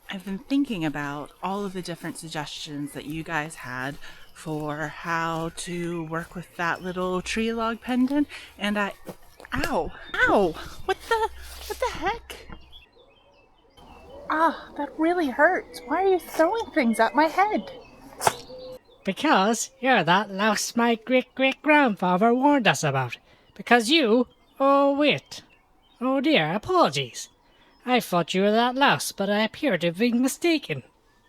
I've been thinking about all of the different suggestions that you guys had for how to work with that little tree log pendant, and ow, ow, what the heck? Ah, that really hurts. Why are you throwing things at my head? Because you're that louse my great-great-grandfather warned us about. Because you... Oh, wait. Oh dear, apologies. I thought you were that louse, but I appear to have been mistaken.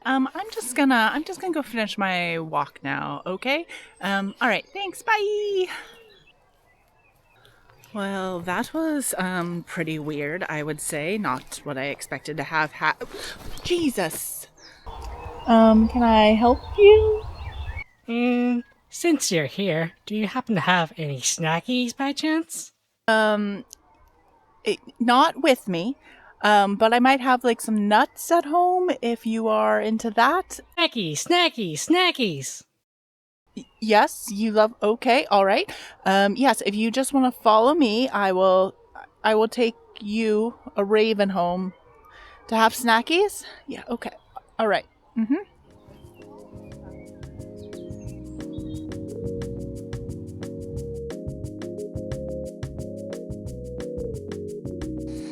I'm just gonna go finish my walk now, okay? All right, thanks, bye! Well, that was pretty weird, I would say. Not what I expected to have Jesus. Can I help you? And since you're here, do you happen to have any snackies by chance? Not with me. But I might have like some nuts at home if you are into that. Snackies! Yes, you love. Okay, all right. Yes, if you just want to follow me, I will take you, a raven, home to have snackies. Yeah. Okay. All right. Mm-hmm.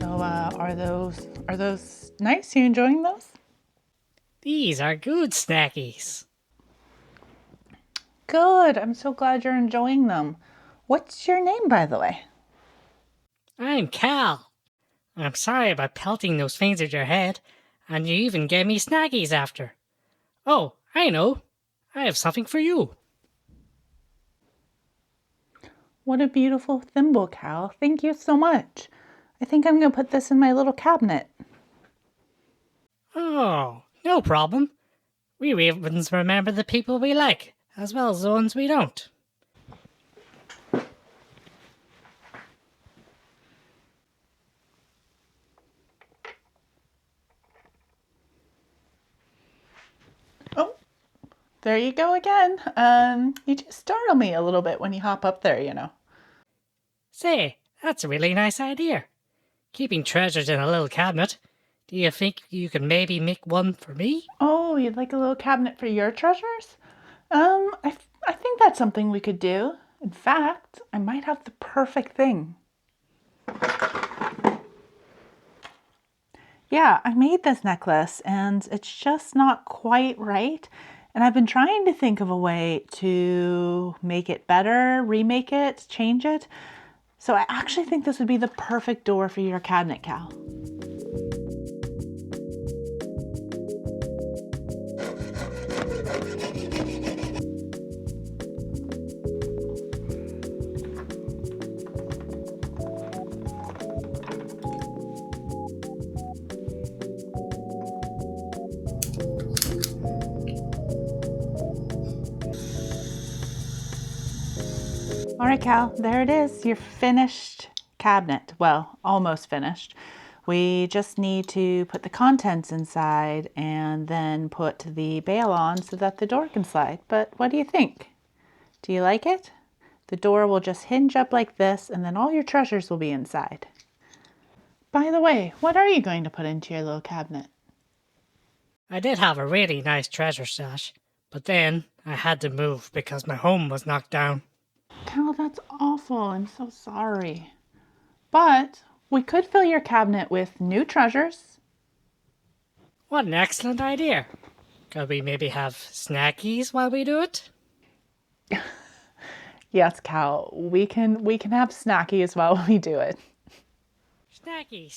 So, are those nice? You enjoying those? These are good snackies. Good. I'm so glad you're enjoying them. What's your name, by the way? I'm Cal. I'm sorry about pelting those things at your head, and you even gave me snackies after. Oh, I know. I have something for you. What a beautiful thimble, Cal. Thank you so much. I think I'm going to put this in my little cabinet. Oh, no problem. We ravens remember the people we like, as well as the ones we don't. Oh, there you go again. You just startle me a little bit when you hop up there, you know. Say, that's a really nice idea. Keeping treasures in a little cabinet. Do you think you could maybe make one for me? Oh, you'd like a little cabinet for your treasures? I think that's something we could do. In fact, I might have the perfect thing. Yeah, I made this necklace and it's just not quite right. And I've been trying to think of a way to make it better, remake it, change it. So I actually think this would be the perfect door for your cabinet, Cal. All right, Cal, there it is, your finished cabinet. Well, almost finished. We just need to put the contents inside and then put the bail on so that the door can slide. But what do you think? Do you like it? The door will just hinge up like this and then all your treasures will be inside. By the way, what are you going to put into your little cabinet? I did have a really nice treasure stash, but then I had to move because my home was knocked down. Cal, that's awful. I'm so sorry. But we could fill your cabinet with new treasures. What an excellent idea. Could we maybe have snackies while we do it? Yes, Cal, we can have snackies while we do it. Snacky.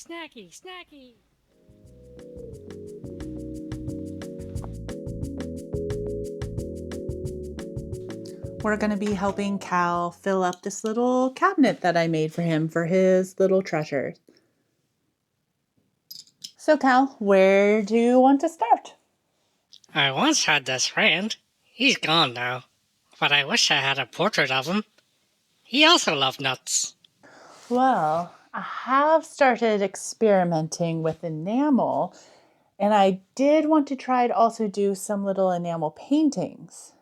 We're going to be helping Cal fill up this little cabinet that I made for him for his little treasures. So Cal, where do you want to start? I once had this friend. He's gone now. But I wish I had a portrait of him. He also loved nuts. Well, I have started experimenting with enamel, and I did want to try to also do some little enamel paintings.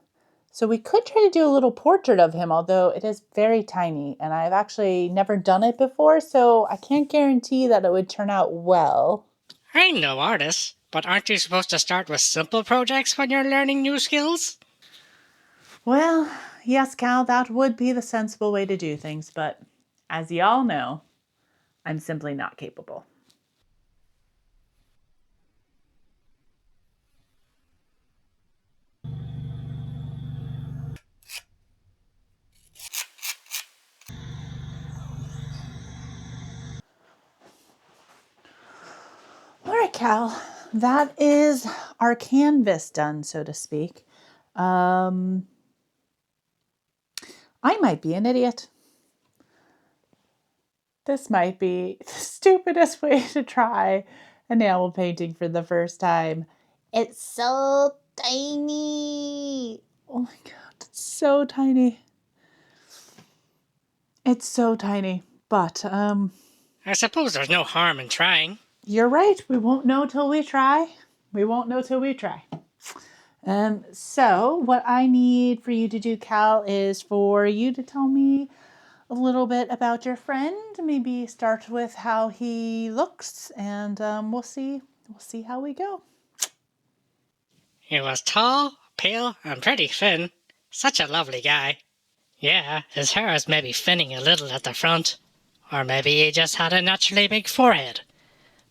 So we could try to do a little portrait of him, although it is very tiny, and I've actually never done it before, so I can't guarantee that it would turn out well. I'm no artist, but aren't you supposed to start with simple projects when you're learning new skills? Well, yes, Cal, that would be the sensible way to do things, but as y'all know, I'm simply not capable. All right, Cal, that is our canvas done, so to speak. I might be an idiot. This might be the stupidest way to try enamel painting for the first time. It's so tiny. Oh my God, it's so tiny. It's so tiny, but I suppose there's no harm in trying. you're right. We won't know till we try. We won't know till we try. So what I need for you to do, Cal, is for you to tell me a little bit about your friend. Maybe start with how he looks, and we'll see how we go. He was tall, pale, and pretty thin. Such a lovely guy. Yeah, his hair is maybe thinning a little at the front. Or maybe he just had a naturally big forehead.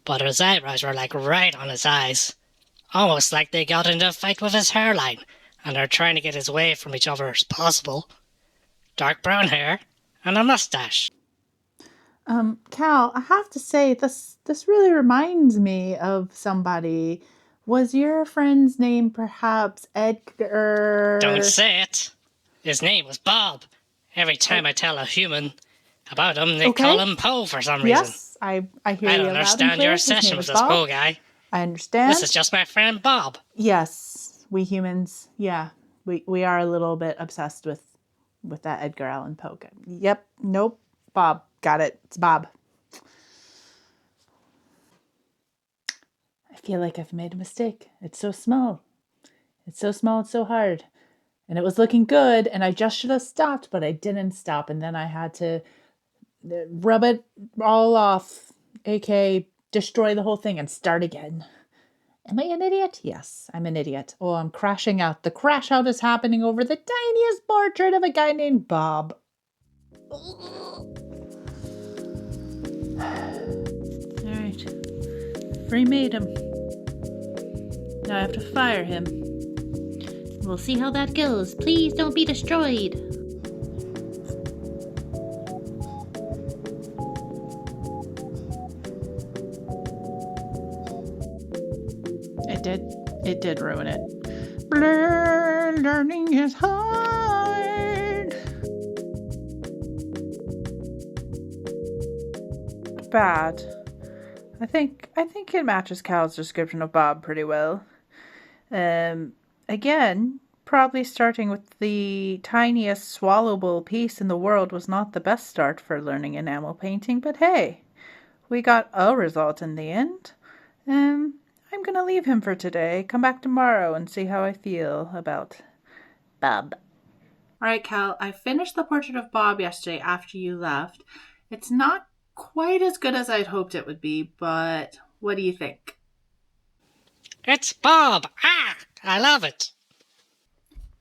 But his eyebrows were like right on his eyes. Almost like they got into a fight with his hairline, and are trying to get his way from each other as possible. Dark brown hair, and a mustache. Cal, I have to say this really reminds me of somebody. Was your friend's name perhaps Edgar? Don't say it. His name was Bob. Every time I tell a human about him, they call him Poe for some reason. Yes, I hear I you don't loud and understand clear. your His name obsession is with this Bob. Poe guy. I understand. This is just my friend Bob. Yes, we humans, yeah, we are a little bit obsessed with that Edgar Allan Poe guy. Yep, nope, Bob, got it. It's Bob. I feel like I've made a mistake. It's so small. It's so small, it's so hard. And it was looking good, and I just should have stopped, but I didn't stop, and then I had to rub it all off, aka destroy the whole thing and start again. Am I an idiot? Yes, I'm an idiot. Oh, I'm crashing out. The crash out is happening over the tiniest portrait of a guy named Bob. All right, remade him. Now I have to fire him. We'll see how that goes. Please don't be destroyed. It did ruin it. Learning is hard. Bad. I think it matches Cal's description of Bob pretty well. Again, probably starting with the tiniest swallowable piece in the world was not the best start for learning enamel painting, but hey, we got a result in the end. I'm gonna leave him for today. Come back tomorrow and see how I feel about Bob. All right, Cal, I finished the portrait of Bob yesterday after you left. It's not quite as good as I'd hoped it would be, but what do you think? It's Bob! Ah! I love it!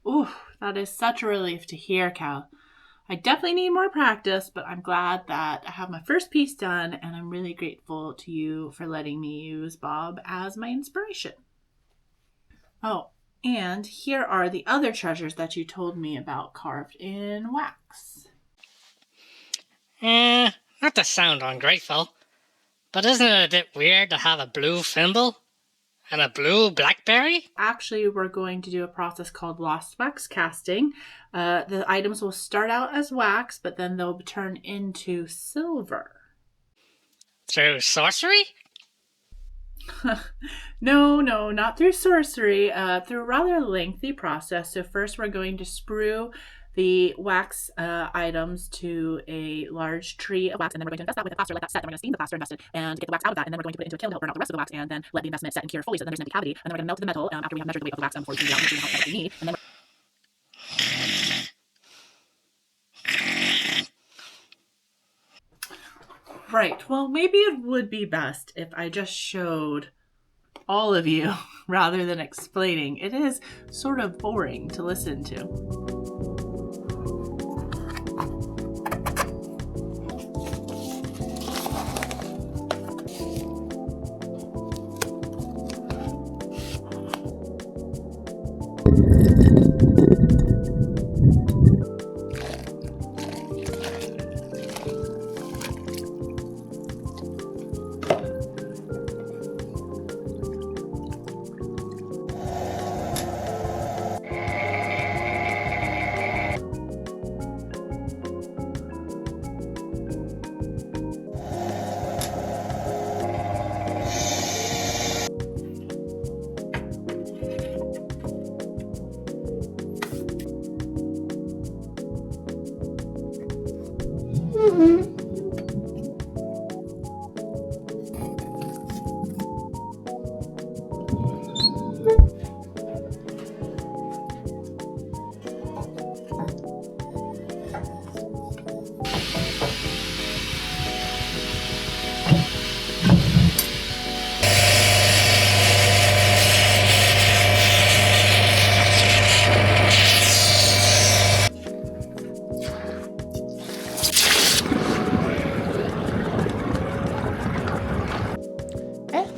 Ooh, that is such a relief to hear, Cal. I definitely need more practice, but I'm glad that I have my first piece done, and I'm really grateful to you for letting me use Bob as my inspiration. Oh, and here are the other treasures that you told me about carved in wax. Not to sound ungrateful, but isn't it a bit weird to have a blue thimble? And a blue blackberry? Actually, we're going to do a process called lost wax casting. The items will start out as wax, but then they'll turn into silver. Through sorcery? No, not through sorcery, through a rather lengthy process. So first we're going to sprue the wax items to a large tree of wax, and then we're going to invest that with a plaster, let that set, then we're going to steam the plaster invested and get the wax out of that, and then we're going to put it into a kiln to help burn out the rest of the wax, and then let the investment set and cure fully so then there's an empty cavity, and then we're going to melt the metal after we have measured the weight of the wax before we can get out what we need, and then Right. Well, maybe it would be best if I just showed all of you rather than explaining. It is sort of boring to listen to.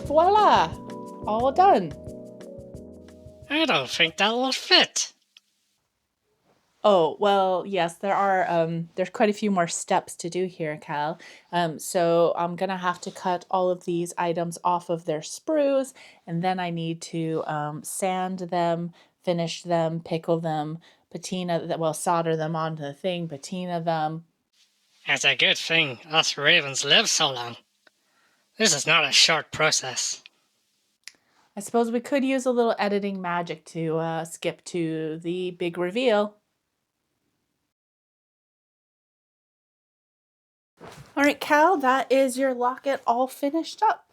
Voila! All done. I don't think that will fit. Oh, well, yes, there's quite a few more steps to do here, Cal. So I'm gonna have to cut all of these items off of their sprues, and then I need to sand them, finish them, pickle them, solder them onto the thing, patina them. It's a good thing us ravens live so long. This is not a short process. I suppose we could use a little editing magic to skip to the big reveal. All right, Cal, that is your locket all finished up.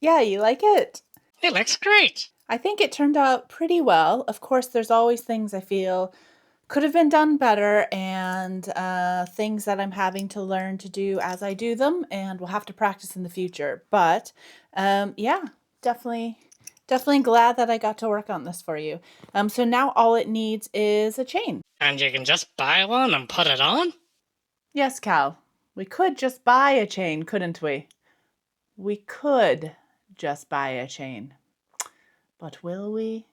Yeah, you like it? It looks great. I think it turned out pretty well. Of course, there's always things I feel could have been done better, and things that I'm having to learn to do as I do them, and we'll have to practice in the future. But yeah, definitely glad that I got to work on this for you. So now all it needs is a chain. And you can just buy one and put it on? Yes, Cal, we could just buy a chain, couldn't we? We could just buy a chain. But will we?